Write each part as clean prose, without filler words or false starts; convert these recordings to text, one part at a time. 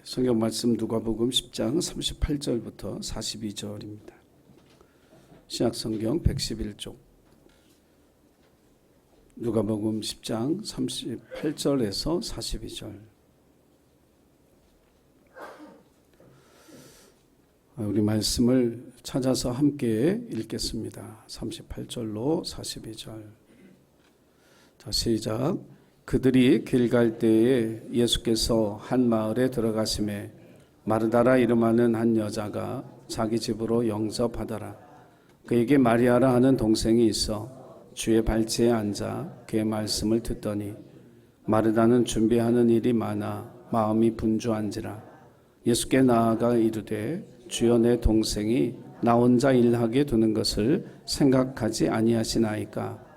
성경 말씀 누가복음 10장 38절부터 42절입니다. 신약성경 111쪽 누가복음 10장 38절에서 42절. 우리 말씀을 찾아서 함께 읽겠습니다. 38절로 42절. 자, 시작. 그들이 길 갈 때에 예수께서 한 마을에 들어가심에 마르다라 이름하는 한 여자가 자기 집으로 영접하더라. 그에게 마리아라 하는 동생이 있어 주의 발치에 앉아 그의 말씀을 듣더니 마르다는 준비하는 일이 많아 마음이 분주한지라. 예수께 나아가 이르되 주여, 내 동생이 나 혼자 일하게 두는 것을 생각하지 아니하시나이까.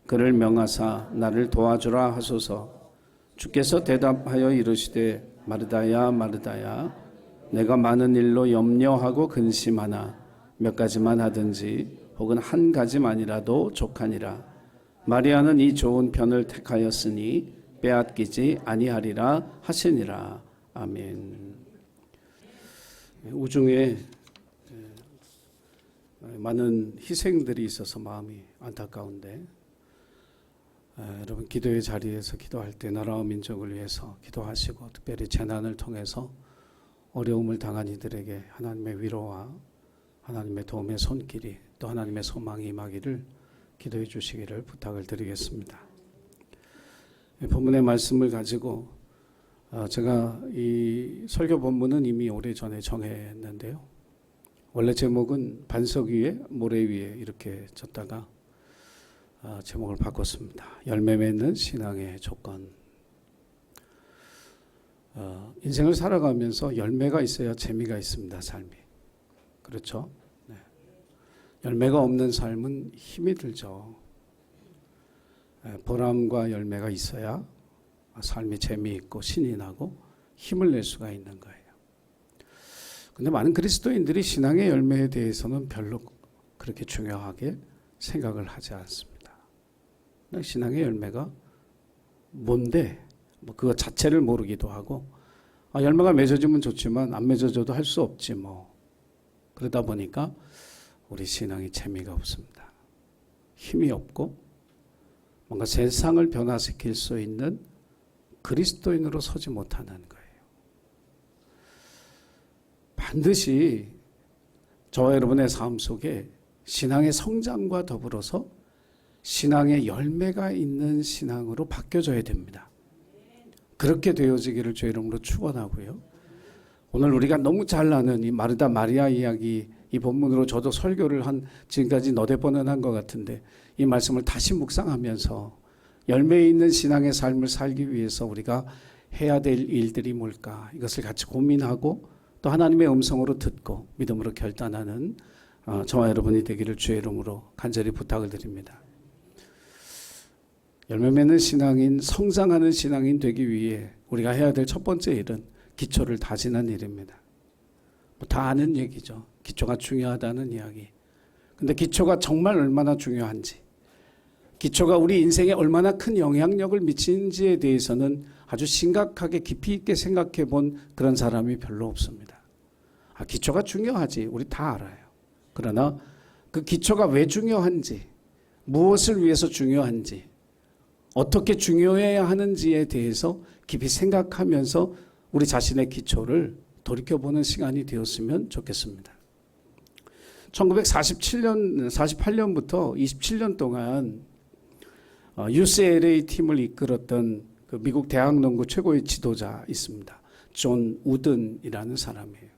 그를 명하사 나를 도와주라 하소서. 주께서 대답하여 이르시되 마르다야 마르다야, 내가 많은 일로 염려하고 근심하나 몇 가지만 하든지 혹은 한 가지만이라도 족하니라. 마리아는 이 좋은 편을 택하였으니 빼앗기지 아니하리라 하시니라. 아멘. 우중에 많은 희생들이 있어서 마음이 안타까운데, 여러분 기도의 자리에서 기도할 때 나라와 민족을 위해서 기도하시고, 특별히 재난을 통해서 어려움을 당한 이들에게 하나님의 위로와 하나님의 도움의 손길이, 또 하나님의 소망이 임하기를 기도해 주시기를 부탁을 드리겠습니다. 본문의 말씀을 가지고 제가 이 설교 본문은 이미 오래전에 정했는데요. 원래 제목은 반석 위에 모래 위에 이렇게 졌다가 제목을 바꿨습니다. 열매 맺는 신앙의 조건. 인생을 살아가면서 열매가 있어야 재미가 있습니다. 삶이. 그렇죠? 네. 열매가 없는 삶은 힘이 들죠. 보람과 열매가 있어야 삶이 재미있고 신이 나고 힘을 낼 수가 있는 거예요. 근데 많은 그리스도인들이 신앙의 열매에 대해서는 별로 그렇게 중요하게 생각을 하지 않습니다. 신앙의 열매가 뭔데? 그거 자체를 모르기도 하고, 열매가 맺어지면 좋지만 안 맺어져도 할 수 없지 뭐. 그러다 보니까 우리 신앙이 재미가 없습니다. 힘이 없고 뭔가 세상을 변화시킬 수 있는 그리스도인으로 서지 못하는 거예요. 반드시 저와 여러분의 삶 속에 신앙의 성장과 더불어서 신앙의 열매가 있는 신앙으로 바뀌어져야 됩니다. 그렇게 되어지기를 주의 이름으로 축원하고요. 오늘 우리가 너무 잘 아는 이 마르다 마리아 이야기, 이 본문으로 저도 설교를 지금까지 너댓 번은 한 것 같은데, 이 말씀을 다시 묵상하면서 열매 있는 신앙의 삶을 살기 위해서 우리가 해야 될 일들이 뭘까, 이것을 같이 고민하고 또 하나님의 음성으로 듣고 믿음으로 결단하는 저와 여러분이 되기를 주의 이름으로 간절히 부탁을 드립니다. 열매 맺는 신앙인, 성장하는 신앙인 되기 위해 우리가 해야 될 첫 번째 일은 기초를 다지는 일입니다. 다 아는 얘기죠. 기초가 중요하다는 이야기. 근데 기초가 정말 얼마나 중요한지, 기초가 우리 인생에 얼마나 큰 영향력을 미치는지에 대해서는 아주 심각하게 깊이 있게 생각해 본 그런 사람이 별로 없습니다. 기초가 중요하지, 우리 다 알아요. 그러나 그 기초가 왜 중요한지, 무엇을 위해서 중요한지, 어떻게 중요해야 하는지에 대해서 깊이 생각하면서 우리 자신의 기초를 돌이켜보는 시간이 되었으면 좋겠습니다. 1948년부터 27년 동안 UCLA 팀을 이끌었던 그 미국 대학농구 최고의 지도자 있습니다. 존 우든이라는 사람이에요.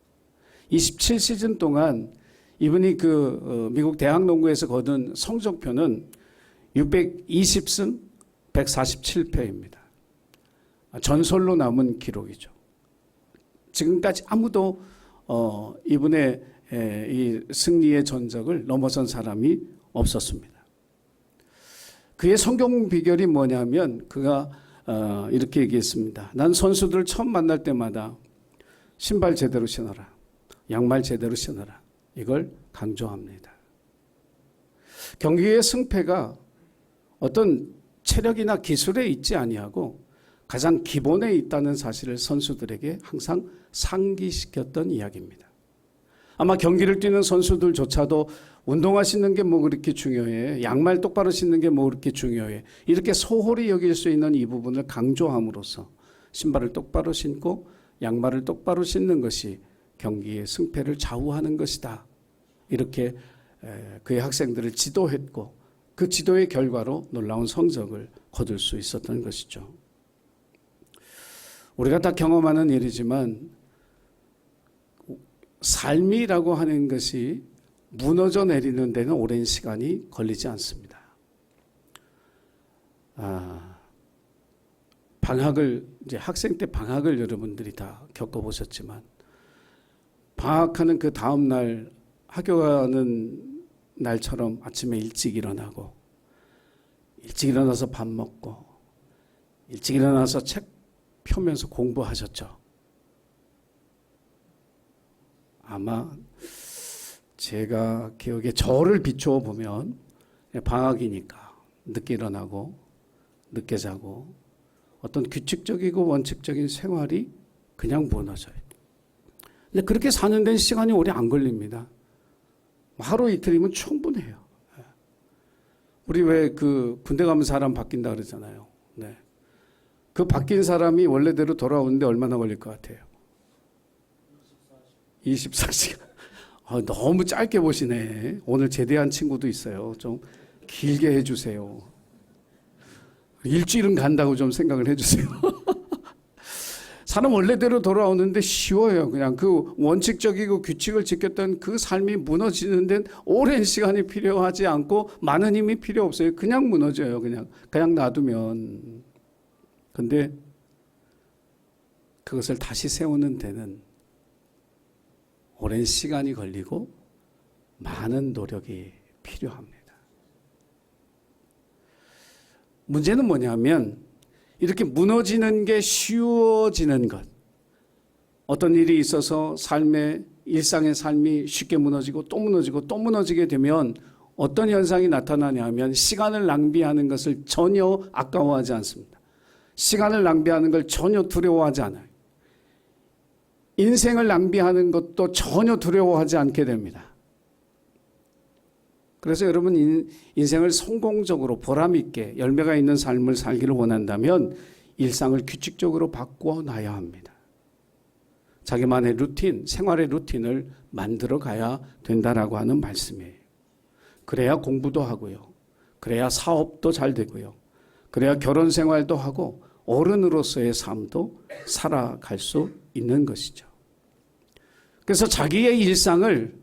27시즌 동안 이분이 미국 대학농구에서 거둔 성적표는 620승 147패입니다. 전설로 남은 기록이죠. 지금까지 아무도 이분의 이 승리의 전적을 넘어선 사람이 없었습니다. 그의 성공 비결이 뭐냐면 그가 이렇게 얘기했습니다. 난 선수들을 처음 만날 때마다 신발 제대로 신어라, 양말 제대로 신어라, 이걸 강조합니다. 경기의 승패가 어떤 체력이나 기술에 있지 아니하고 가장 기본에 있다는 사실을 선수들에게 항상 상기시켰던 이야기입니다. 아마 경기를 뛰는 선수들조차도 운동화 신는 게 뭐 그렇게 중요해, 양말 똑바로 신는 게 뭐 그렇게 중요해, 이렇게 소홀히 여길 수 있는 이 부분을 강조함으로써 신발을 똑바로 신고 양말을 똑바로 신는 것이 경기의 승패를 좌우하는 것이다, 이렇게 그의 학생들을 지도했고 그 지도의 결과로 놀라운 성적을 거둘 수 있었던 것이죠. 우리가 다 경험하는 일이지만 삶이라고 하는 것이 무너져 내리는 데는 오랜 시간이 걸리지 않습니다. 방학을, 이제 학생 때 방학을 여러분들이 다 겪어보셨지만, 방학하는 그 다음날 학교 가는 날처럼 아침에 일찍 일어나고, 일찍 일어나서 밥 먹고, 일찍 일어나서 책 펴면서 공부하셨죠. 아마 제가 기억에 저를 비추어 보면 방학이니까 늦게 일어나고 늦게 자고 어떤 규칙적이고 원칙적인 생활이 그냥 무너져요. 근데 그렇게 사는 데는 시간이 오래 안 걸립니다. 하루 이틀이면 충분해요. 우리 왜 그 군대 가면 사람 바뀐다 그러잖아요. 네. 그 바뀐 사람이 원래대로 돌아오는데 얼마나 걸릴 것 같아요? 24시간. 너무 짧게 보시네. 오늘 제대한 친구도 있어요. 좀 길게 해주세요. 일주일은 간다고 좀 생각을 해주세요. 사람 원래대로 돌아오는데 쉬워요. 그냥 그 원칙적이고 규칙을 지켰던 그 삶이 무너지는 데는 오랜 시간이 필요하지 않고 많은 힘이 필요 없어요. 그냥 무너져요. 그냥 놔두면. 근데 그것을 다시 세우는 데는 오랜 시간이 걸리고 많은 노력이 필요합니다. 문제는 뭐냐면 이렇게 무너지는 게 쉬워지는 것, 어떤 일이 있어서 일상의 삶이 쉽게 무너지고 또 무너지고 또 무너지게 되면 어떤 현상이 나타나냐면 시간을 낭비하는 것을 전혀 아까워하지 않습니다. 시간을 낭비하는 걸 전혀 두려워하지 않아요. 인생을 낭비하는 것도 전혀 두려워하지 않게 됩니다. 그래서 여러분 인생을 성공적으로 보람있게 열매가 있는 삶을 살기를 원한다면 일상을 규칙적으로 바꿔놔야 합니다. 자기만의 루틴, 생활의 루틴을 만들어 가야 된다라고 하는 말씀이에요. 그래야 공부도 하고요. 그래야 사업도 잘 되고요. 그래야 결혼 생활도 하고 어른으로서의 삶도 살아갈 수 있는 것이죠. 그래서 자기의 일상을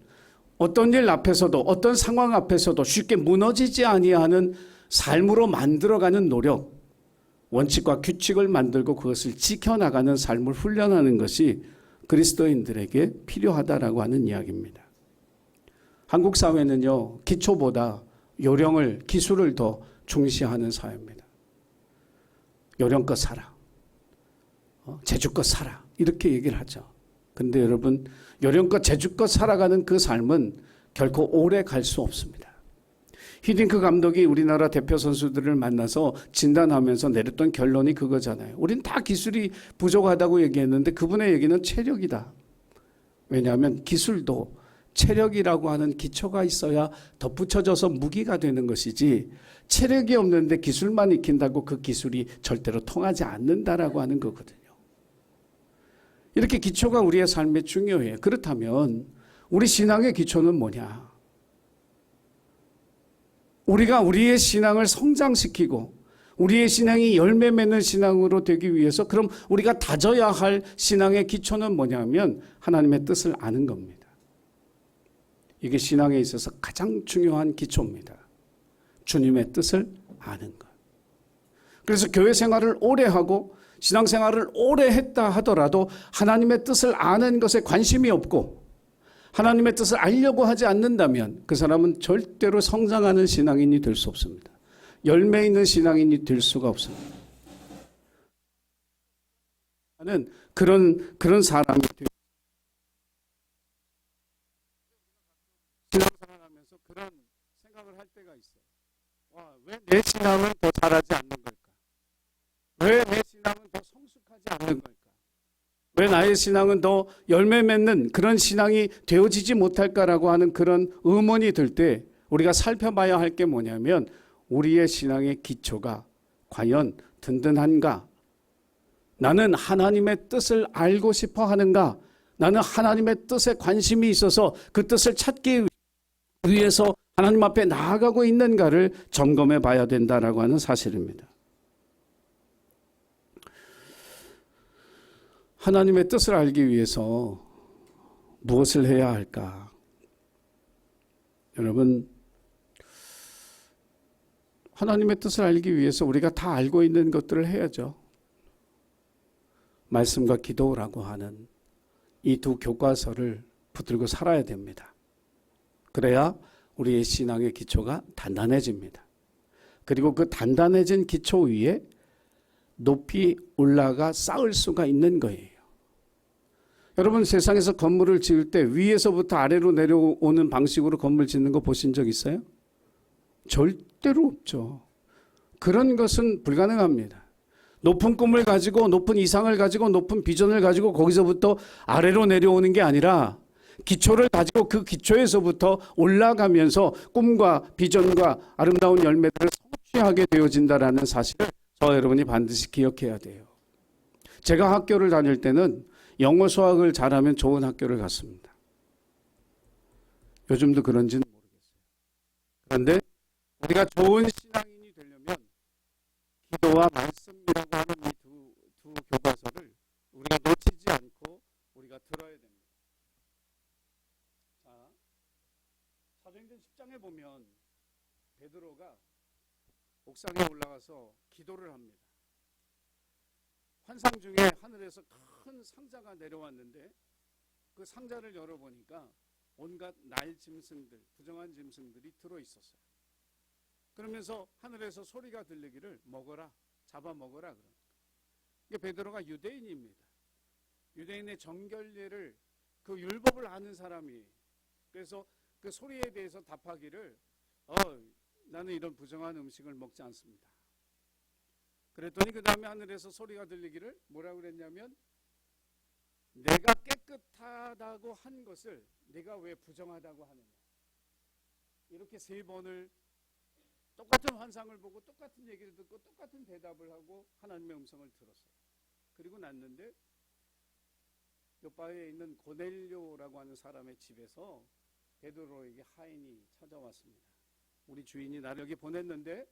어떤 일 앞에서도 어떤 상황 앞에서도 쉽게 무너지지 아니하는 삶으로 만들어가는 노력, 원칙과 규칙을 만들고 그것을 지켜나가는 삶을 훈련하는 것이 그리스도인들에게 필요하다라고 하는 이야기입니다. 한국 사회는요, 기초보다 요령을, 기술을 더 중시하는 사회입니다. 요령껏 살아, 재주껏 살아, 이렇게 얘기를 하죠. 근데 여러분, 요령껏 재주껏 살아가는 그 삶은 결코 오래 갈 수 없습니다. 히딩크 감독이 우리나라 대표 선수들을 만나서 진단하면서 내렸던 결론이 그거잖아요. 우린 다 기술이 부족하다고 얘기했는데 그분의 얘기는 체력이다. 왜냐하면 기술도 체력이라고 하는 기초가 있어야 덧붙여져서 무기가 되는 것이지, 체력이 없는데 기술만 익힌다고 그 기술이 절대로 통하지 않는다라고 하는 거거든요. 이렇게 기초가 우리의 삶에 중요해요. 그렇다면 우리 신앙의 기초는 뭐냐? 우리가 우리의 신앙을 성장시키고 우리의 신앙이 열매 맺는 신앙으로 되기 위해서 그럼 우리가 다져야 할 신앙의 기초는 뭐냐면 하나님의 뜻을 아는 겁니다. 이게 신앙에 있어서 가장 중요한 기초입니다. 주님의 뜻을 아는 것. 그래서 교회 생활을 오래 하고 신앙생활을 오래 했다 하더라도 하나님의 뜻을 아는 것에 관심이 없고 하나님의 뜻을 알려고 하지 않는다면 그 사람은 절대로 성장하는 신앙인이 될 수 없습니다. 열매 있는 신앙인이 될 수가 없습니다. 나는 그런 사람이 되고 신앙생활하면서 그런 생각을 할 때가 있어요. 왜 내 신앙은 더 잘하지 않는 걸까? 왜 내 신앙은 더 성숙하지 않는 걸까? 왜 나의 신앙은 더 열매 맺는 그런 신앙이 되어지지 못할까라고 하는 그런 의문이 들 때 우리가 살펴봐야 할 게 뭐냐면 우리의 신앙의 기초가 과연 든든한가? 나는 하나님의 뜻을 알고 싶어 하는가? 나는 하나님의 뜻에 관심이 있어서 그 뜻을 찾기 위해서 하나님 앞에 나아가고 있는가를 점검해 봐야 된다라고 하는 사실입니다. 하나님의 뜻을 알기 위해서 무엇을 해야 할까? 여러분, 하나님의 뜻을 알기 위해서 우리가 다 알고 있는 것들을 해야죠. 말씀과 기도라고 하는 이 두 교과서를 붙들고 살아야 됩니다. 그래야 우리의 신앙의 기초가 단단해집니다. 그리고 그 단단해진 기초 위에 높이 올라가 쌓을 수가 있는 거예요. 여러분, 세상에서 건물을 지을 때 위에서부터 아래로 내려오는 방식으로 건물 짓는 거 보신 적 있어요? 절대로 없죠. 그런 것은 불가능합니다. 높은 꿈을 가지고 높은 이상을 가지고 높은 비전을 가지고 거기서부터 아래로 내려오는 게 아니라 기초를 가지고 그 기초에서부터 올라가면서 꿈과 비전과 아름다운 열매들을 성취하게 되어진다라는 사실을 저와 여러분이 반드시 기억해야 돼요. 제가 학교를 다닐 때는 영어 수학을 잘하면 좋은 학교를 갔습니다. 요즘도 그런지는 모르겠어요. 그런데 우리가 좋은 신앙인이 되려면 기도와 말씀이라고 하는 이 두 교과서를 우리가 놓치지 않고 우리가 들어야 됩니다. 자, 사도행전 10장에 보면 베드로가 옥상에 올라가서 기도를 합니다. 환상 중에 하늘에서 큰 상자가 내려왔는데 그 상자를 열어보니까 온갖 날 짐승들, 부정한 짐승들이 들어있었어요. 그러면서 하늘에서 소리가 들리기를 먹어라, 잡아먹어라. 이게 베드로가 유대인입니다. 유대인의 정결례를 그 율법을 아는 사람이 그래서 그 소리에 대해서 답하기를 나는 이런 부정한 음식을 먹지 않습니다. 그랬더니 그 다음에 하늘에서 소리가 들리기를 뭐라고 그랬냐면 내가 깨끗하다고 한 것을 네가 왜 부정하다고 하느냐. 이렇게 3번을 똑같은 환상을 보고 똑같은 얘기를 듣고 똑같은 대답을 하고 하나님의 음성을 들었어요. 그리고 났는데 요바에 있는 고넬료라고 하는 사람의 집에서 베드로에게 하인이 찾아왔습니다. 우리 주인이 나를 여기 보냈는데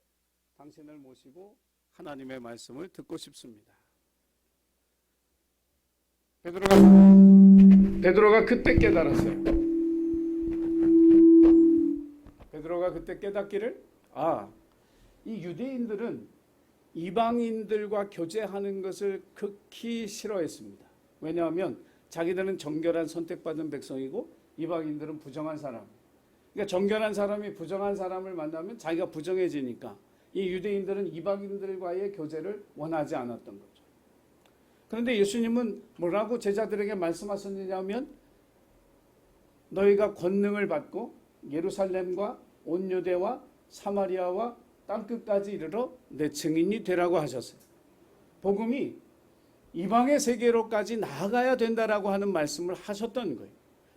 당신을 모시고 하나님의 말씀을 듣고 싶습니다. 베드로가 그때 깨달았어요. 베드로가 그때 깨닫기를 이 유대인들은 이방인들과 교제하는 것을 극히 싫어했습니다. 왜냐하면 자기들은 정결한 선택받은 백성이고 이방인들은 부정한 사람. 그러니까 정결한 사람이 부정한 사람을 만나면 자기가 부정해지니까 이 유대인들은 이방인들과의 교제를 원하지 않았던 거죠. 그런데 예수님은 뭐라고 제자들에게 말씀하셨느냐면 너희가 권능을 받고 예루살렘과 온 유대와 사마리아와 땅끝까지 이르러 내 증인이 되라고 하셨어요. 복음이 이방의 세계로까지 나아가야 된다라고 하는 말씀을 하셨던 거예요.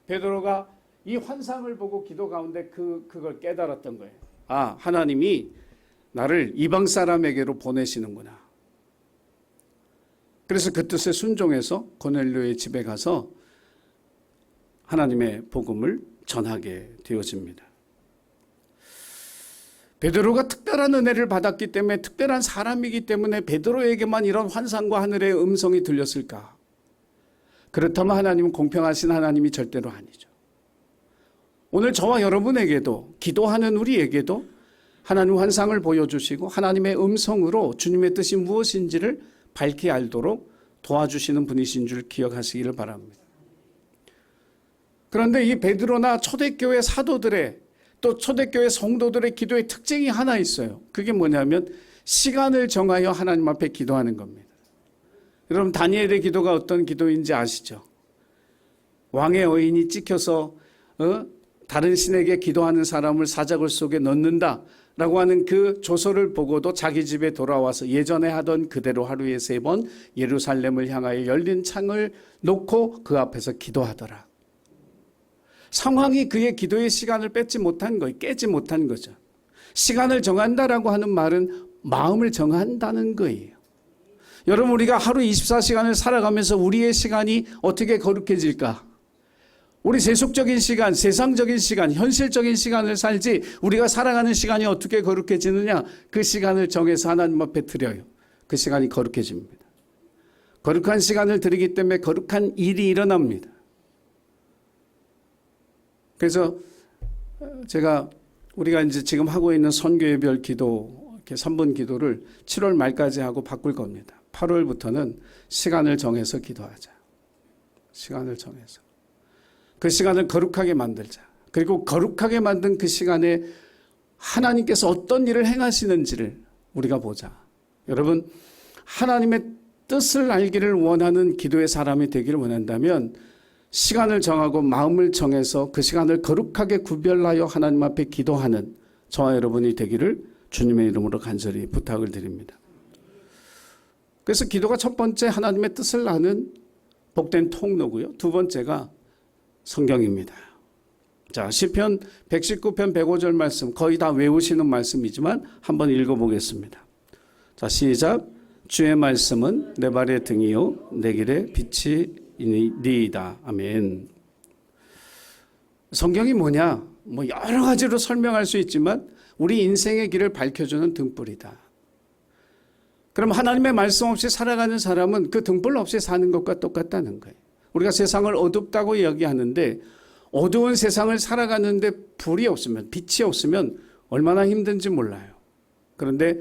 베드로가 이 환상을 보고 기도 가운데 그걸 깨달았던 거예요. 하나님이 나를 이방 사람에게로 보내시는구나. 그래서 그 뜻에 순종해서 고넬료의 집에 가서 하나님의 복음을 전하게 되어집니다. 베드로가 특별한 은혜를 받았기 때문에 특별한 사람이기 때문에 베드로에게만 이런 환상과 하늘의 음성이 들렸을까? 그렇다면 하나님은 공평하신 하나님이 절대로 아니죠. 오늘 저와 여러분에게도 기도하는 우리에게도 하나님 환상을 보여주시고 하나님의 음성으로 주님의 뜻이 무엇인지를 밝히 알도록 도와주시는 분이신 줄 기억하시기를 바랍니다. 그런데 이 베드로나 초대교회 사도들의 또 초대교회 성도들의 기도의 특징이 하나 있어요. 그게 뭐냐면 시간을 정하여 하나님 앞에 기도하는 겁니다. 여러분 다니엘의 기도가 어떤 기도인지 아시죠? 왕의 어인이 찍혀서 다른 신에게 기도하는 사람을 사자굴 속에 넣는다 라고 하는 그 조서를 보고도 자기 집에 돌아와서 예전에 하던 그대로 하루에 3번 예루살렘을 향하여 열린 창을 놓고 그 앞에서 기도하더라. 상황이 그의 기도의 시간을 뺏지 못한 거예요. 깨지 못한 거죠. 시간을 정한다라고 하는 말은 마음을 정한다는 거예요. 여러분, 우리가 하루 24시간을 살아가면서 우리의 시간이 어떻게 거룩해질까? 우리 세속적인 시간, 세상적인 시간, 현실적인 시간을 살지 우리가 살아가는 시간이 어떻게 거룩해지느냐? 그 시간을 정해서 하나님 앞에 드려요. 그 시간이 거룩해집니다. 거룩한 시간을 드리기 때문에 거룩한 일이 일어납니다. 그래서 우리가 이제 지금 하고 있는 선교예별 기도, 이렇게 3분 기도를 7월 말까지 하고 바꿀 겁니다. 8월부터는 시간을 정해서 기도하자. 시간을 정해서. 그 시간을 거룩하게 만들자. 그리고 거룩하게 만든 그 시간에 하나님께서 어떤 일을 행하시는지를 우리가 보자. 여러분, 하나님의 뜻을 알기를 원하는 기도의 사람이 되기를 원한다면 시간을 정하고 마음을 정해서 그 시간을 거룩하게 구별하여 하나님 앞에 기도하는 저와 여러분이 되기를 주님의 이름으로 간절히 부탁을 드립니다. 그래서 기도가 첫 번째 하나님의 뜻을 아는 복된 통로고요. 두 번째가 성경입니다. 자, 시편 119편 105절 말씀 거의 다 외우시는 말씀이지만 한번 읽어보겠습니다. 자, 시작. 주의 말씀은 내 발의 등이요 내 길의 빛이니이다. 아멘. 성경이 뭐냐? 뭐 여러 가지로 설명할 수 있지만 우리 인생의 길을 밝혀주는 등불이다. 그럼 하나님의 말씀 없이 살아가는 사람은 그 등불 없이 사는 것과 똑같다는 거예요. 우리가 세상을 어둡다고 이야기하는데 어두운 세상을 살아가는데 불이 없으면, 빛이 없으면 얼마나 힘든지 몰라요. 그런데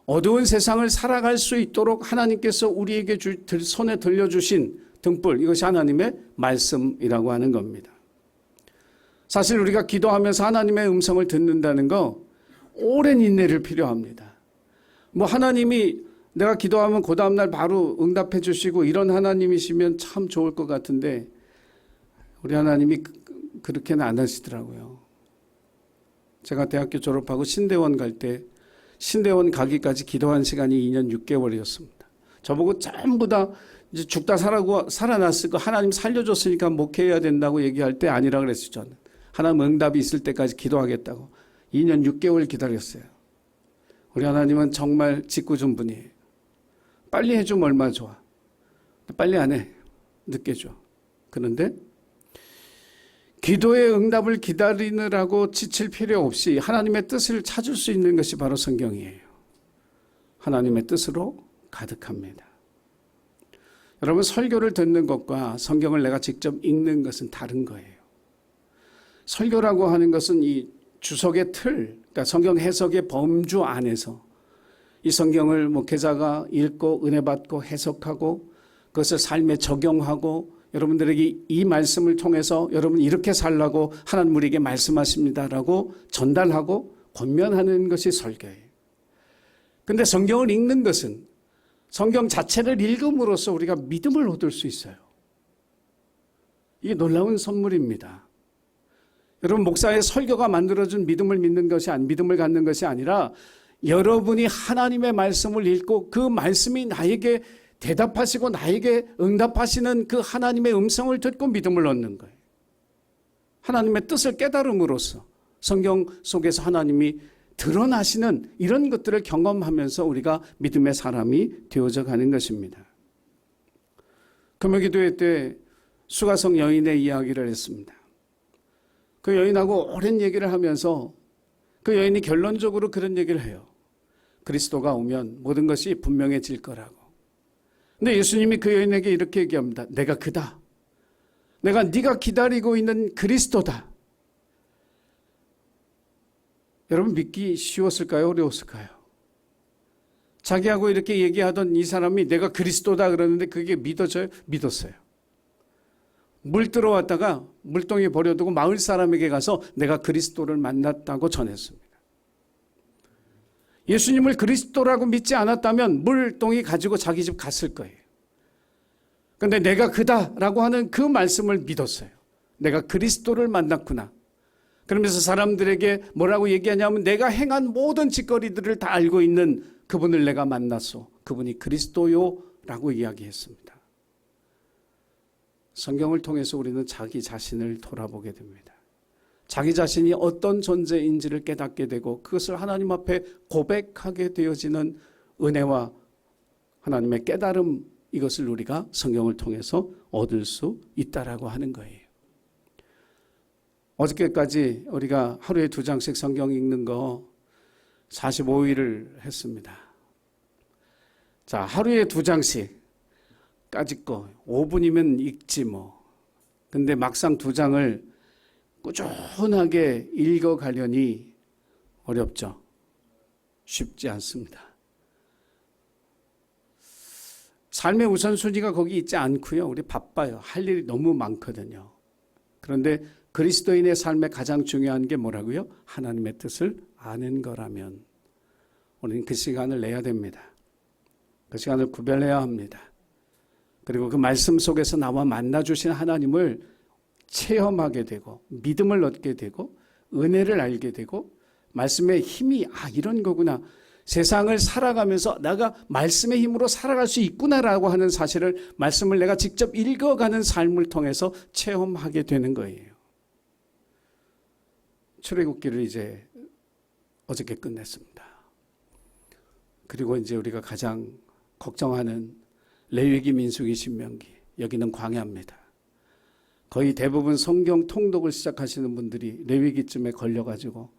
어두운 세상을 살아갈 수 있도록 하나님께서 우리에게 손에 들려주신 등불, 이것이 하나님의 말씀이라고 하는 겁니다. 사실 우리가 기도하면서 하나님의 음성을 듣는다는 거 오랜 인내를 필요합니다. 뭐 하나님이 내가 기도하면 그 다음날 바로 응답해 주시고 이런 하나님이시면 참 좋을 것 같은데 우리 하나님이 그렇게는 안 하시더라고요. 제가 대학교 졸업하고 신대원 갈 때 신대원 가기까지 기도한 시간이 2년 6개월이었습니다. 저보고 전부 다 이제 죽다 살아났을 거 하나님 살려줬으니까 목회해야 된다고 얘기할 때 아니라 그랬어요. 저는 하나님 응답이 있을 때까지 기도하겠다고 2년 6개월 기다렸어요. 우리 하나님은 정말 짓궂은 분이에요. 빨리 해주면 얼마나 좋아. 빨리 안 해. 늦게 줘. 그런데 기도의 응답을 기다리느라고 지칠 필요 없이 하나님의 뜻을 찾을 수 있는 것이 바로 성경이에요. 하나님의 뜻으로 가득합니다. 여러분, 설교를 듣는 것과 성경을 내가 직접 읽는 것은 다른 거예요. 설교라고 하는 것은 이 주석의 틀, 그러니까 성경 해석의 범주 안에서 이 성경을 목회자가 읽고 은혜 받고 해석하고 그것을 삶에 적용하고 여러분들에게 이 말씀을 통해서 여러분 이렇게 살라고 하나님 우리에게 말씀하십니다라고 전달하고 권면하는 것이 설교예요. 그런데 성경을 읽는 것은 성경 자체를 읽음으로써 우리가 믿음을 얻을 수 있어요. 이게 놀라운 선물입니다. 여러분, 목사의 설교가 만들어준 믿음을 믿음을 갖는 것이 아니라 여러분이 하나님의 말씀을 읽고 그 말씀이 나에게 대답하시고 나에게 응답하시는 그 하나님의 음성을 듣고 믿음을 얻는 거예요. 하나님의 뜻을 깨달음으로써 성경 속에서 하나님이 드러나시는 이런 것들을 경험하면서 우리가 믿음의 사람이 되어져 가는 것입니다. 금요기도회 때 수가성 여인의 이야기를 했습니다. 그 여인하고 오랜 얘기를 하면서 그 여인이 결론적으로 그런 얘기를 해요. 그리스도가 오면 모든 것이 분명해질 거라고. 근데 예수님이 그 여인에게 이렇게 얘기합니다. 내가 그다. 내가 네가 기다리고 있는 그리스도다. 여러분, 믿기 쉬웠을까요? 어려웠을까요? 자기하고 이렇게 얘기하던 이 사람이 내가 그리스도다 그러는데 그게 믿어져요? 믿었어요. 물 들어왔다가 물동이 버려두고 마을 사람에게 가서 내가 그리스도를 만났다고 전했습니다. 예수님을 그리스도라고 믿지 않았다면 물동이 가지고 자기 집 갔을 거예요. 그런데 내가 그다라고 하는 그 말씀을 믿었어요. 내가 그리스도를 만났구나. 그러면서 사람들에게 뭐라고 얘기하냐면 내가 행한 모든 짓거리들을 다 알고 있는 그분을 내가 만났소. 그분이 그리스도요라고 이야기했습니다. 성경을 통해서 우리는 자기 자신을 돌아보게 됩니다. 자기 자신이 어떤 존재인지를 깨닫게 되고 그것을 하나님 앞에 고백하게 되어지는 은혜와 하나님의 깨달음, 이것을 우리가 성경을 통해서 얻을 수 있다라고 하는 거예요. 어저께까지 우리가 하루에 2장씩 성경 읽는 거 45일을 했습니다. 자, 하루에 2장씩 까짓 거 5분이면 읽지 뭐. 근데 막상 2장을 꾸준하게 읽어가려니 어렵죠. 쉽지 않습니다. 삶의 우선순위가 거기 있지 않고요. 우리 바빠요. 할 일이 너무 많거든요. 그런데 그리스도인의 삶에 가장 중요한 게 뭐라고요? 하나님의 뜻을 아는 거라면 우리는 그 시간을 내야 됩니다. 그 시간을 구별해야 합니다. 그리고 그 말씀 속에서 나와 만나주신 하나님을 체험하게 되고 믿음을 얻게 되고 은혜를 알게 되고 말씀의 힘이 이런 거구나. 세상을 살아가면서 내가 말씀의 힘으로 살아갈 수 있구나라고 하는 사실을 말씀을 내가 직접 읽어가는 삶을 통해서 체험하게 되는 거예요. 출애굽기를 이제 어저께 끝냈습니다. 그리고 이제 우리가 가장 걱정하는 레위기, 민수기, 신명기, 여기는 광야입니다. 거의 대부분 성경 통독을 시작하시는 분들이 레위기쯤에 걸려가지고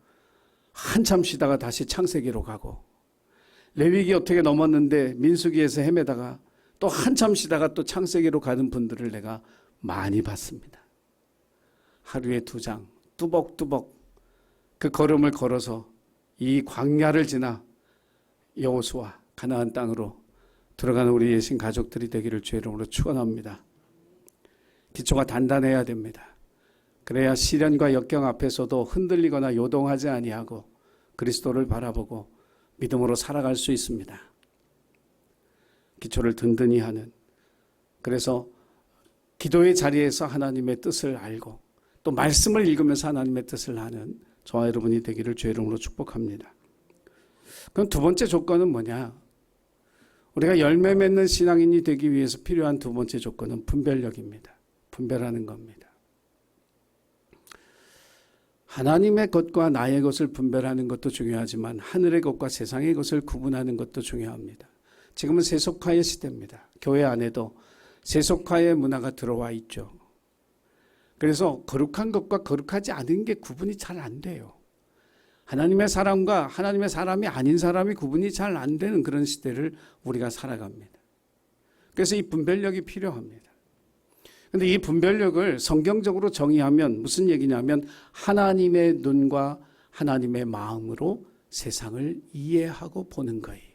한참 쉬다가 다시 창세기로 가고, 레위기 어떻게 넘었는데 민수기에서 헤매다가 또 한참 쉬다가 또 창세기로 가는 분들을 내가 많이 봤습니다. 하루에 2장 뚜벅뚜벅 그 걸음을 걸어서 이 광야를 지나 여호수아 가나안 땅으로 들어가는 우리 예신 가족들이 되기를 주의 이름으로 축원합니다. 기초가 단단해야 됩니다. 그래야 시련과 역경 앞에서도 흔들리거나 요동하지 아니하고 그리스도를 바라보고 믿음으로 살아갈 수 있습니다. 기초를 든든히 하는, 그래서 기도의 자리에서 하나님의 뜻을 알고 또 말씀을 읽으면서 하나님의 뜻을 아는 저와 여러분이 되기를 주의 이름으로 축복합니다. 그럼 2번째 조건은 뭐냐? 우리가 열매 맺는 신앙인이 되기 위해서 필요한 2번째 조건은 분별력입니다. 분별하는 겁니다. 하나님의 것과 나의 것을 분별하는 것도 중요하지만 하늘의 것과 세상의 것을 구분하는 것도 중요합니다. 지금은 세속화의 시대입니다. 교회 안에도 세속화의 문화가 들어와 있죠. 그래서 거룩한 것과 거룩하지 않은 게 구분이 잘 안 돼요. 하나님의 사람과 하나님의 사람이 아닌 사람이 구분이 잘 안 되는 그런 시대를 우리가 살아갑니다. 그래서 이 분별력이 필요합니다. 그런데 이 분별력을 성경적으로 정의하면 무슨 얘기냐면 하나님의 눈과 하나님의 마음으로 세상을 이해하고 보는 거예요.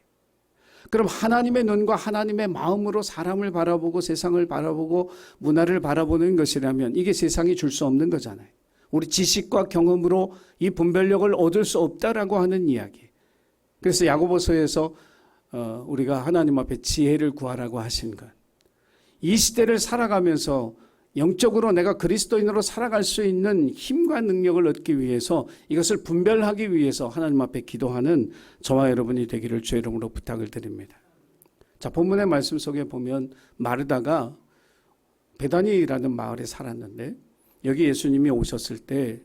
그럼 하나님의 눈과 하나님의 마음으로 사람을 바라보고 세상을 바라보고 문화를 바라보는 것이라면 이게 세상이 줄 수 없는 거잖아요. 우리 지식과 경험으로 이 분별력을 얻을 수 없다라고 하는 이야기. 그래서 야고보서에서 우리가 하나님 앞에 지혜를 구하라고 하신 것. 이 시대를 살아가면서 영적으로 내가 그리스도인으로 살아갈 수 있는 힘과 능력을 얻기 위해서 이것을 분별하기 위해서 하나님 앞에 기도하는 저와 여러분이 되기를 주의 이름으로 부탁을 드립니다. 자, 본문의 말씀 속에 보면 마르다가 베다니라는 마을에 살았는데 여기 예수님이 오셨을 때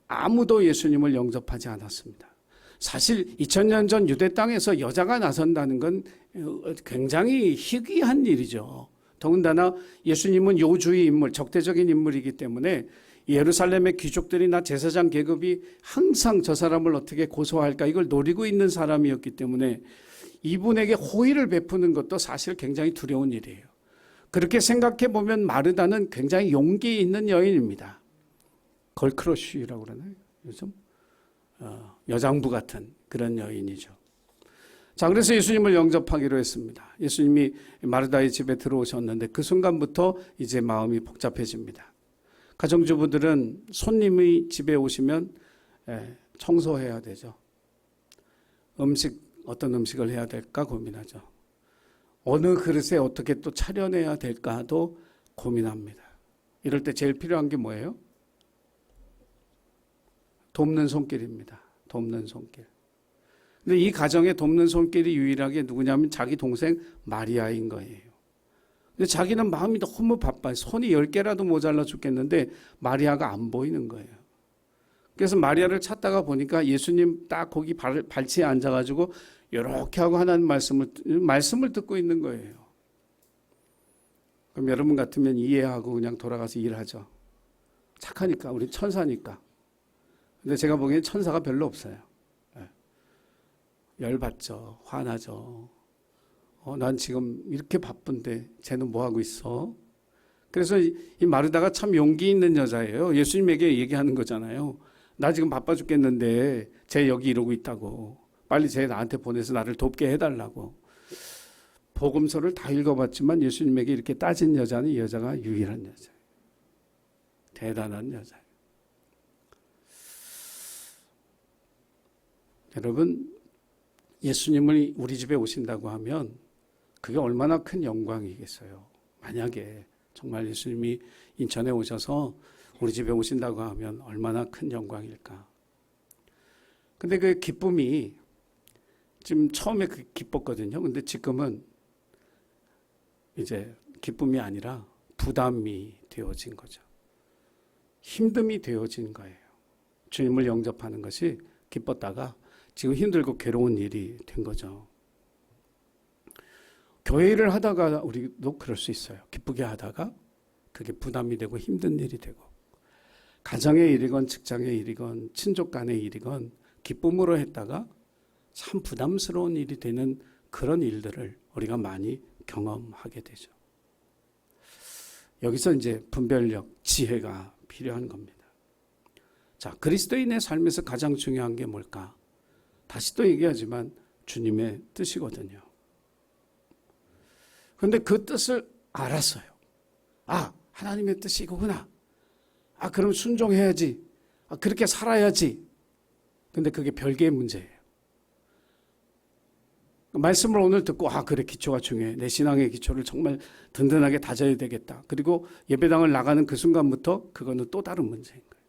아무도 예수님을 영접하지 않았습니다. 사실 2000년 전 유대 땅에서 여자가 나선다는 건 굉장히 희귀한 일이죠. 더군다나 예수님은 요주의 인물, 적대적인 인물이기 때문에 예루살렘의 귀족들이나 제사장 계급이 항상 저 사람을 어떻게 고소할까 이걸 노리고 있는 사람이었기 때문에 이분에게 호의를 베푸는 것도 사실 굉장히 두려운 일이에요. 그렇게 생각해 보면 마르다는 굉장히 용기 있는 여인입니다. 걸크러쉬라고 그러나요? 요즘 여장부 같은 그런 여인이죠. 자, 그래서 예수님을 영접하기로 했습니다. 예수님이 마르다의 집에 들어오셨는데 그 순간부터 이제 마음이 복잡해집니다. 가정주부들은 손님이 집에 오시면 청소해야 되죠. 어떤 음식을 해야 될까 고민하죠. 어느 그릇에 어떻게 또 차려내야 될까도 고민합니다. 이럴 때 제일 필요한 게 뭐예요? 돕는 손길입니다. 돕는 손길. 근데 이 가정에 돕는 손길이 유일하게 누구냐면 자기 동생 마리아인 거예요. 근데 자기는 마음이 너무 바빠요. 손이 10개라도 모자라 죽겠는데 마리아가 안 보이는 거예요. 그래서 마리아를 찾다가 보니까 예수님 딱 거기 발치에 앉아가지고 이렇게 하고 하나님 말씀을 듣고 있는 거예요. 그럼 여러분 같으면 이해하고 그냥 돌아가서 일하죠. 착하니까, 우리 천사니까. 근데 제가 보기엔 천사가 별로 없어요. 열받죠. 화나죠. 난 지금 이렇게 바쁜데 쟤는 뭐 하고 있어? 그래서 이 마르다가 참 용기 있는 여자예요. 예수님에게 얘기하는 거잖아요. 나 지금 바빠 죽겠는데 쟤 여기 이러고 있다고. 빨리 쟤 나한테 보내서 나를 돕게 해달라고. 복음서를 다 읽어봤지만 예수님에게 이렇게 따진 여자는 이 여자가 유일한 여자예요. 대단한 여자예요. 여러분, 예수님을 우리 집에 오신다고 하면 그게 얼마나 큰 영광이겠어요. 만약에 정말 예수님이 인천에 오셔서 우리 집에 오신다고 하면 얼마나 큰 영광일까. 근데 그 기쁨이 지금 처음에 기뻤거든요. 근데 지금은 이제 기쁨이 아니라 부담이 되어진 거죠. 힘듦이 되어진 거예요. 주님을 영접하는 것이 기뻤다가 지금 힘들고 괴로운 일이 된 거죠. 교회 일을 하다가 우리도 그럴 수 있어요. 기쁘게 하다가 그게 부담이 되고 힘든 일이 되고, 가정의 일이건 직장의 일이건 친족 간의 일이건 기쁨으로 했다가 참 부담스러운 일이 되는 그런 일들을 우리가 많이 경험하게 되죠. 여기서 이제 분별력, 지혜가 필요한 겁니다. 자, 그리스도인의 삶에서 가장 중요한 게 뭘까? 다시 또 얘기하지만 주님의 뜻이거든요. 그런데 그 뜻을 알았어요. 아, 하나님의 뜻이 이거구나. 아, 그럼 순종해야지. 아, 그렇게 살아야지. 근데 그게 별개의 문제예요. 말씀을 오늘 듣고, 아, 그래, 기초가 중요해. 내 신앙의 기초를 정말 든든하게 다져야 되겠다. 그리고 예배당을 나가는 그 순간부터 그거는 또 다른 문제인 거예요.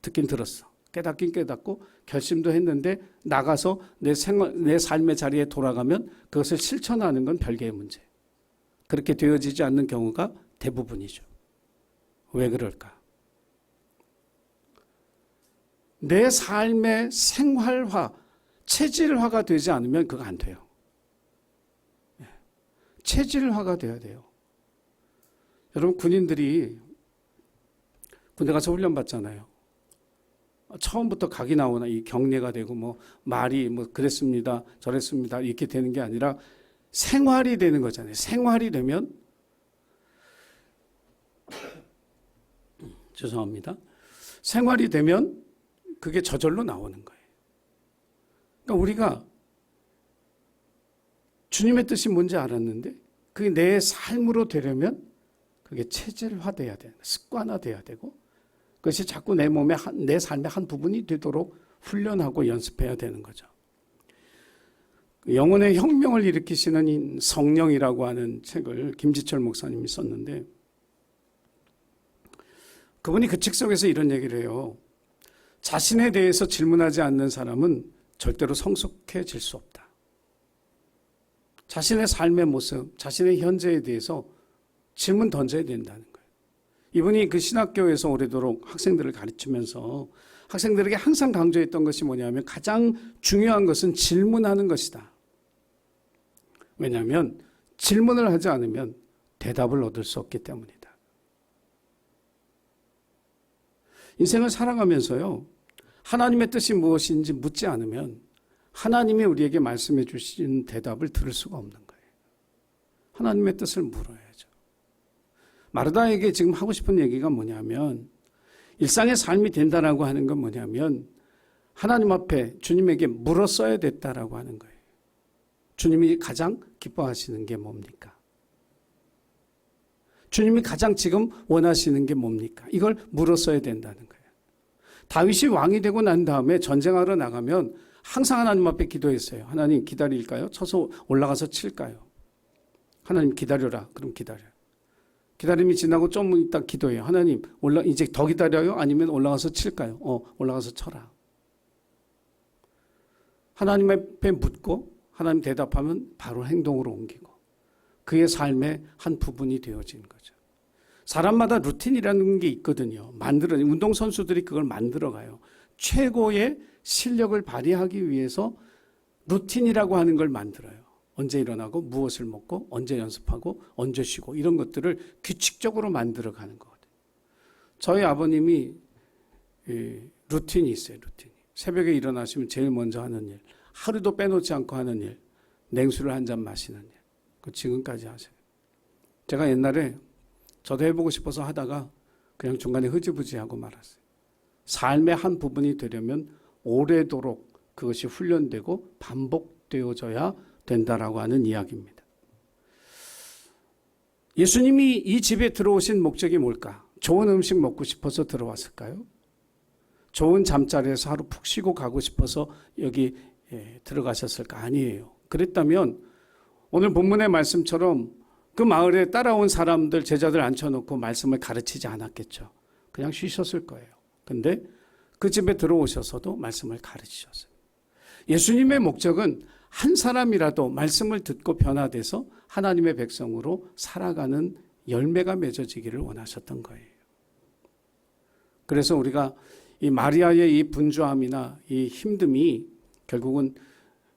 듣긴 들었어. 깨닫긴 깨닫고 결심도 했는데 나가서 내 삶의 자리에 돌아가면 그것을 실천하는 건 별개의 문제. 그렇게 되어지지 않는 경우가 대부분이죠. 왜 그럴까? 내 삶의 생활화, 체질화가 되지 않으면 그거 안 돼요. 체질화가 돼야 돼요. 여러분, 군인들이 군대 가서 훈련 받잖아요. 처음부터 각이 나오나 이 경례가 되고 뭐 말이 뭐 그랬습니다, 저랬습니다 이렇게 되는 게 아니라 생활이 되는 거잖아요. 생활이 되면 죄송합니다. 생활이 되면 그게 저절로 나오는 거예요. 그러니까 우리가 주님의 뜻이 뭔지 알았는데 그게 내 삶으로 되려면 그게 체질화돼야 돼요. 습관화돼야 되고 그것이 자꾸 내 몸의 내 삶의 한 부분이 되도록 훈련하고 연습해야 되는 거죠. 영혼의 혁명을 일으키시는 성령이라고 하는 책을 김지철 목사님이 썼는데 그분이 그 책 속에서 이런 얘기를 해요. 자신에 대해서 질문하지 않는 사람은 절대로 성숙해질 수 없다. 자신의 삶의 모습, 자신의 현재에 대해서 질문 던져야 된다는 거예요. 이분이 그 신학교에서 오래도록 학생들을 가르치면서 학생들에게 항상 강조했던 것이 뭐냐면 가장 중요한 것은 질문하는 것이다. 왜냐하면 질문을 하지 않으면 대답을 얻을 수 없기 때문이다. 인생을 살아가면서요, 하나님의 뜻이 무엇인지 묻지 않으면 하나님이 우리에게 말씀해 주신 대답을 들을 수가 없는 거예요. 하나님의 뜻을 물어야죠. 마르다에게 지금 하고 싶은 얘기가 뭐냐면 일상의 삶이 된다라고 하는 건 뭐냐면 하나님 앞에 주님에게 물었어야 됐다라고 하는 거예요. 주님이 가장 기뻐하시는 게 뭡니까? 주님이 가장 지금 원하시는 게 뭡니까? 이걸 물었어야 된다는 거예요. 다윗이 왕이 되고 난 다음에 전쟁하러 나가면 항상 하나님 앞에 기도했어요. 하나님 기다릴까요? 쳐서 올라가서 칠까요? 하나님 기다려라. 그럼 기다려요. 기다림이 지나고 좀 이따 기도해요. 하나님, 이제 더 기다려요? 아니면 올라가서 칠까요? 올라가서 쳐라. 하나님 앞에 묻고 하나님 대답하면 바로 행동으로 옮기고 그의 삶의 한 부분이 되어지는 거죠. 사람마다 루틴이라는 게 있거든요. 운동선수들이 그걸 만들어가요. 최고의 실력을 발휘하기 위해서 루틴이라고 하는 걸 만들어요. 언제 일어나고 무엇을 먹고 언제 연습하고 언제 쉬고 이런 것들을 규칙적으로 만들어가는 거거든요. 저희 아버님이 루틴이 있어요. 루틴이. 새벽에 일어나시면 제일 먼저 하는 일, 하루도 빼놓지 않고 하는 일, 냉수를 한 잔 마시는 일. 그 지금까지 하세요. 제가 옛날에 저도 해보고 싶어서 하다가 그냥 중간에 흐지부지하고 말았어요. 삶의 한 부분이 되려면 오래도록 그것이 훈련되고 반복되어져야 된다라고 하는 이야기입니다. 예수님이 이 집에 들어오신 목적이 뭘까? 좋은 음식 먹고 싶어서 들어왔을까요? 좋은 잠자리에서 하루 푹 쉬고 가고 싶어서 여기 들어가셨을까? 아니에요. 그랬다면 오늘 본문의 말씀처럼 그 마을에 따라온 사람들, 제자들 앉혀놓고 말씀을 가르치지 않았겠죠. 그냥 쉬셨을 거예요. 근데 그 집에 들어오셔서도 말씀을 가르치셨어요. 예수님의 목적은 한 사람이라도 말씀을 듣고 변화돼서 하나님의 백성으로 살아가는 열매가 맺어지기를 원하셨던 거예요. 그래서 우리가 이 마리아의 이 분주함이나 이 힘듦이 결국은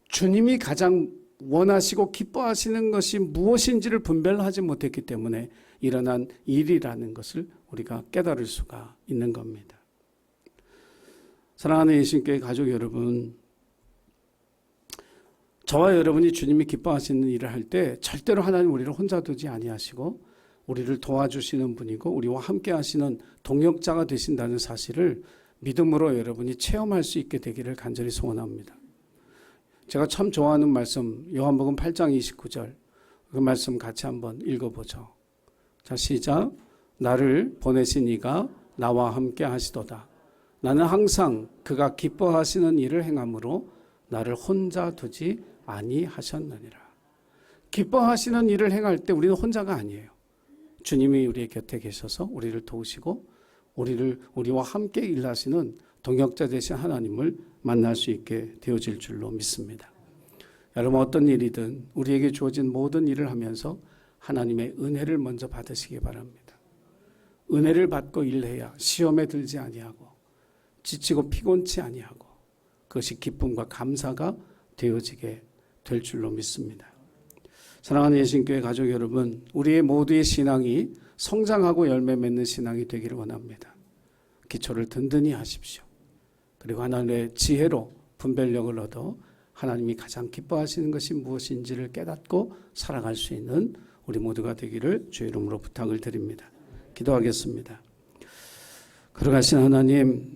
주님이 가장 원하시고 기뻐하시는 것이 무엇인지를 분별하지 못했기 때문에 일어난 일이라는 것을 우리가 깨달을 수가 있는 겁니다. 사랑하는 예수님교회 가족 여러분, 저와 여러분이 주님이 기뻐하시는 일을 할 때 절대로 하나님 우리를 혼자 두지 아니하시고 우리를 도와주시는 분이고 우리와 함께 하시는 동역자가 되신다는 사실을 믿음으로 여러분이 체험할 수 있게 되기를 간절히 소원합니다. 제가 참 좋아하는 말씀 요한복음 8장 29절 그 말씀 같이 한번 읽어보죠. 자, 시작. 나를 보내신 이가 나와 함께 하시도다. 나는 항상 그가 기뻐하시는 일을 행함으로 나를 혼자 두지 아니하셨느니라. 기뻐하시는 일을 행할 때 우리는 혼자가 아니에요. 주님이 우리의 곁에 계셔서 우리를 도우시고 우리와 함께 일하시는 동역자 되신 하나님을 만날 수 있게 되어질 줄로 믿습니다. 여러분 어떤 일이든 우리에게 주어진 모든 일을 하면서 하나님의 은혜를 먼저 받으시기 바랍니다. 은혜를 받고 일해야 시험에 들지 아니하고 지치고 피곤치 아니하고 그것이 기쁨과 감사가 되어지게 될 줄로 믿습니다. 사랑하는 예수님교회 가족 여러분, 우리의 모두의 신앙이 성장하고 열매 맺는 신앙이 되기를 원합니다. 기초를 든든히 하십시오. 그리고 하나님의 지혜로 분별력을 얻어 하나님이 가장 기뻐하시는 것이 무엇인지를 깨닫고 살아갈 수 있는 우리 모두가 되기를 주의 이름으로 부탁을 드립니다. 기도하겠습니다. 걸어가신 하나님,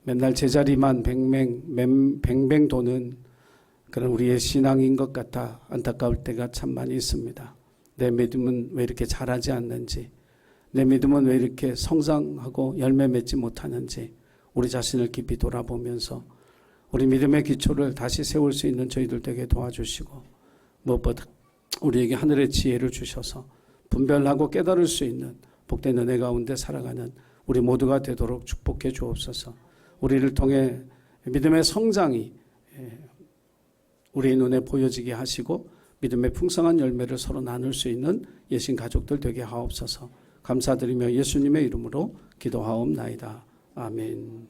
맨날 제자리만 뱅뱅 도는 그런 우리의 신앙인 것 같아 안타까울 때가 참 많이 있습니다. 내 믿음은 왜 이렇게 자라지 않는지, 내 믿음은 왜 이렇게 성장하고 열매 맺지 못하는지 우리 자신을 깊이 돌아보면서 우리 믿음의 기초를 다시 세울 수 있는 저희들 되게 도와주시고 무엇보다 우리에게 하늘의 지혜를 주셔서 분별하고 깨달을 수 있는 복된 은혜 가운데 살아가는 우리 모두가 되도록 축복해 주옵소서. 우리를 통해 믿음의 성장이 우리의 눈에 보여지게 하시고 믿음의 풍성한 열매를 서로 나눌 수 있는 예신 가족들 되게 하옵소서. 감사드리며 예수님의 이름으로 기도하옵나이다. 아멘.